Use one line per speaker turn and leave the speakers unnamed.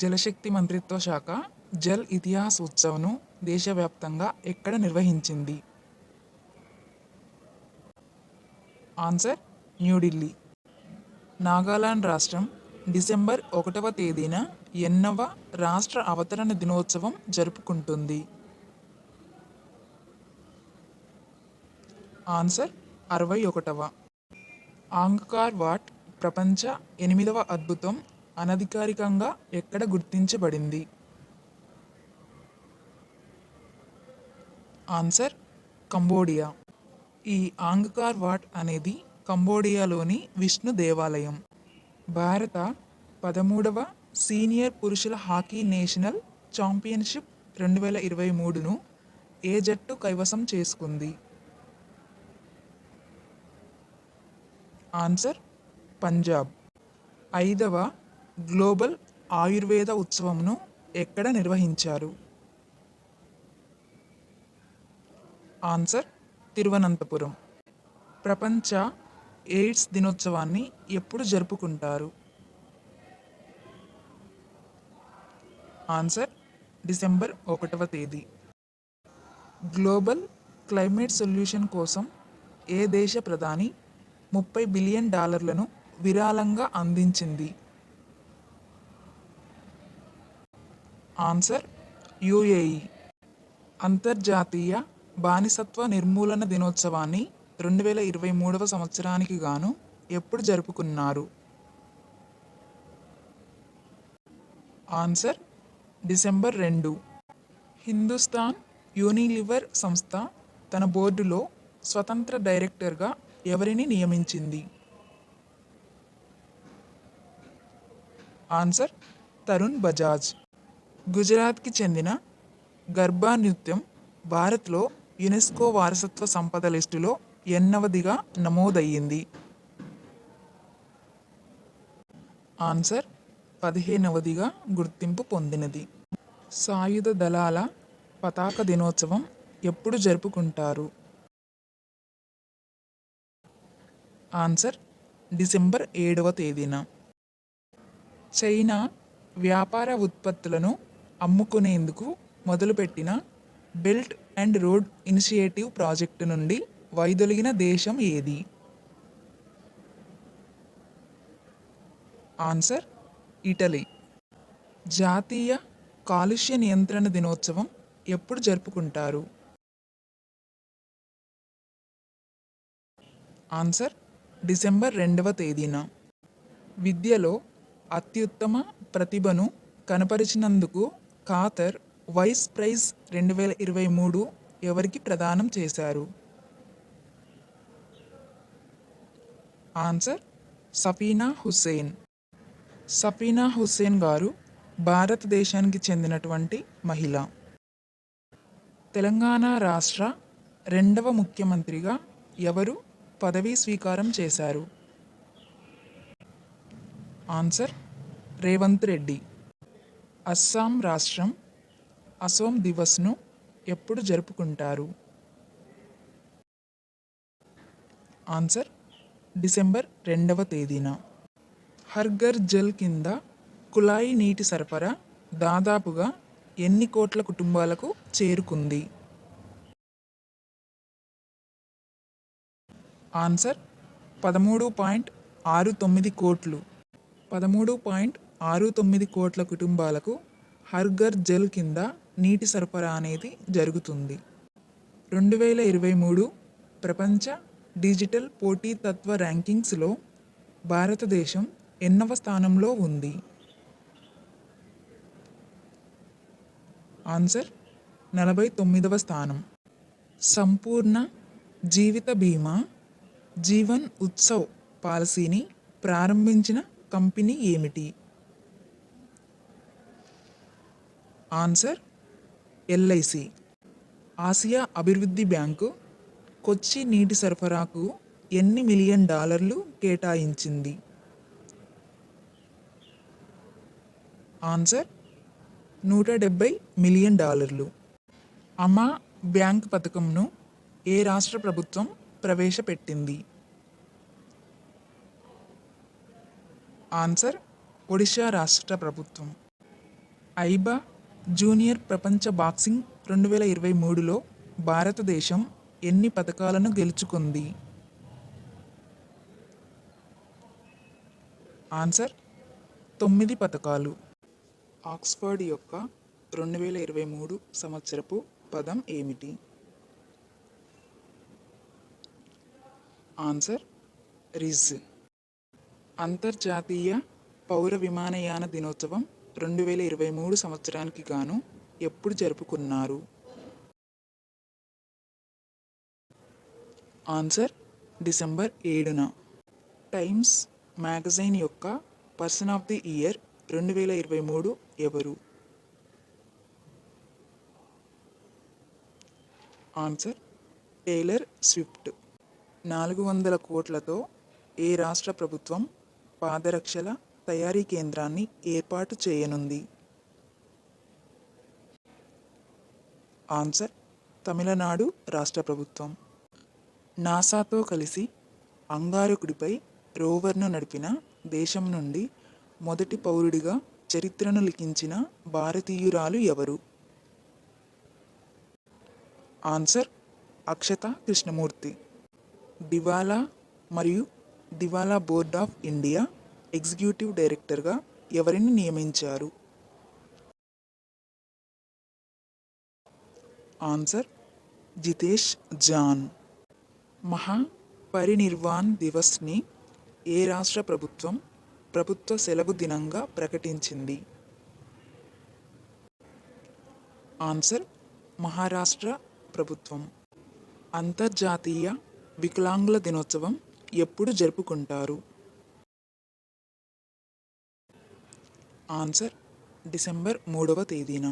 జలశక్తి మంత్రిత్వ శాఖ జల్ ఇతిహాస్ ఉత్సవ్ను దేశవ్యాప్తంగా ఎక్కడ నిర్వహించింది? ఆన్సర్ న్యూఢిల్లీ. నాగాలాండ్ రాష్ట్రం డిసెంబర్ 1వ తేదీన ఎన్నవ రాష్ట్ర అవతరణ దినోత్సవం జరుపుకుంటుంది? ఆన్సర్ 61వ. ఆంగ్కార్ వాట్ ప్రపంచ 8వ అద్భుతం అనధికారికంగా ఎక్కడ గుర్తించబడింది? Answer Cambodia. ఈ ఆంగ్కార్ వాట్ అనేది కంబోడియాలోని విష్ణు దేవాలయం. భారత 13వ సీనియర్ పురుషుల హాకీ నేషనల్ ఛాంపియన్షిప్ 2023ను ఏ జట్టు కైవసం చేసుకుంది? ఆన్సర్ పంజాబ్. 5వ గ్లోబల్ ఆయుర్వేద ఉత్సవంను ఎక్కడ నిర్వహించారు? ఆన్సర్ తిరువనంతపురం. ప్రపంచ ఎయిడ్స్ దినోత్సవాన్ని ఎప్పుడు జరుపుకుంటారు? ఆన్సర్ డిసెంబర్ 1వ తేదీ. గ్లోబల్ క్లైమేట్ సొల్యూషన్ కోసం ఏ దేశ ప్రధాని $30 బిలియన్ విరాళంగా అందించింది? Answer UAE. అంతర్జాతీయ బానిసత్వ నిర్మూలన దినోత్సవాన్ని 2023వ సంవత్సరానికి గాను ఎప్పుడు జరుపుకున్నారు? Answer December 2. హిందుస్థాన్ యూనిలివర్ సంస్థ తన బోర్డులో స్వతంత్ర డైరెక్టర్గా ఎవరిని నియమించింది? ఆన్సర్ తరుణ్ బజాజ్. గుజరాత్కి చెందిన గర్బా నృత్యం భారత్లో యునెస్కో వారసత్వ సంపద లిస్టులో ఎన్నవదిగా నమోదయ్యింది? ఆన్సర్ 15వదిగా గుర్తింపు పొందినది. సాయుధ దళాల పతాక దినోత్సవం ఎప్పుడు జరుపుకుంటారు? ఆన్సర్ డిసెంబర్ 7వ తేదీన. చైనా వ్యాపార ఉత్పత్తులను అమ్ముకునేందుకు మొదలుపెట్టిన belt and road initiative project నుండి వైదొలిగిన దేశం ఏది? Answer Italy. జాతీయ కాలుష్య నియంత్రణ దినోత్సవం ఎప్పుడు జరుపుకుంటారు? ఆన్సర్ డిసెంబర్ 2వ తేదీన. విద్యలో అత్యుత్తమ ప్రతిభను కనపరిచినందుకు ఖాతర్ వైస్ ప్రైజ్ 2023 ఎవరికి ప్రదానం చేశారు? ఆన్సర్ సఫీనా హుస్సేన్. సఫీనా హుస్సేన్ గారు భారతదేశానికి చెందినటువంటి మహిళ. తెలంగాణ రాష్ట్ర 2వ ముఖ్యమంత్రిగా ఎవరు పదవీ స్వీకారం చేశారు? ఆన్సర్ రేవంత్ రెడ్డి. అస్సాం రాష్ట్రం అసోం దివస్ను ఎప్పుడు జరుపుకుంటారు? ఆన్సర్ డిసెంబర్ 2వ తేదీన. హర్ఘర్ జల్ కింద కుళాయి నీటి సరఫరా దాదాపుగా ఎన్ని కోట్ల కుటుంబాలకు చేరుకుంది? ఆన్సర్ 13.69 కోట్లు. 13.69 కోట్ల కుటుంబాలకు హర్ఘర్ జల్ కింద నీటి సరఫరా అనేది జరుగుతుంది. 2023 ప్రపంచ డిజిటల్ పోటీతత్వ ర్యాంకింగ్స్లో భారతదేశం ఎన్నవ స్థానంలో ఉంది? ఆన్సర్ 49వ స్థానం. సంపూర్ణ జీవిత బీమా జీవన్ ఉత్సవ్ పాలసీని ప్రారంభించిన కంపెనీ ఏమిటి? Answer LIC. ఆసియా అభివృద్ధి బ్యాంకు కొచ్చి నీటి సరఫరాకు ఎన్ని మిలియన్ డాలర్లు కేటాయించింది? ఆన్సర్ 170 మిలియన్ డాలర్లు. అమా బ్యాంక్ పథకంను ఏ రాష్ట్ర ప్రభుత్వం ప్రవేశపెట్టింది? ఆన్సర్ ఒడిశా రాష్ట్ర ప్రభుత్వం. ఐబా జూనియర్ ప్రపంచ బాక్సింగ్ 2023లో భారతదేశం ఎన్ని పతకాలను గెలుచుకుంది? ఆన్సర్ 9 పతకాలు. ఆక్స్ఫర్డ్ యొక్క 2023 సంవత్సరపు పదం ఏమిటి? Answer rizz. అంతర్జాతీయ పౌర విమానయాన దినోత్సవం 2023 సంవత్సరానికి గాను ఎప్పుడు జరుపుకున్నారు? ఆన్సర్ డిసెంబర్ 7న. టైమ్స్ మ్యాగజైన్ యొక్క పర్సన్ ఆఫ్ ది ఇయర్ 2023 ఎవరు? Answer Taylor Swift. 400 కోట్లతో ఏ రాష్ట్ర ప్రభుత్వం పాదరక్షల తయారీ కేంద్రాన్ని ఏర్పాటు చేయనుంది? ఆన్సర్ తమిళనాడు రాష్ట్ర ప్రభుత్వం. నాసాతో కలిసి అంగారకుడిపై రోవర్ను నడిపిన దేశం నుండి మొదటి పౌరుడిగా చరిత్రను లిఖించిన భారతీయురాలు ఎవరు? ఆన్సర్ అక్షత కృష్ణమూర్తి. దివాలా మరియు దివాలా బోర్డ్ ఆఫ్ ఇండియా ఎగ్జిక్యూటివ్ డైరెక్టర్గా ఎవరిని నియమించారు? ఆన్సర్ జితేష్ జాన్. మహా పరినిర్వాణ్ దివస్ని ఏ రాష్ట్ర ప్రభుత్వం ప్రభుత్వ సెలవు దినంగా ప్రకటించింది? ఆన్సర్ మహారాష్ట్ర ప్రభుత్వం. అంతర్జాతీయ వికలాంగుల దినోత్సవం ఎప్పుడు జరుపుకుంటారు? ఆన్సర్ డిసెంబర్ 3వ తేదీన.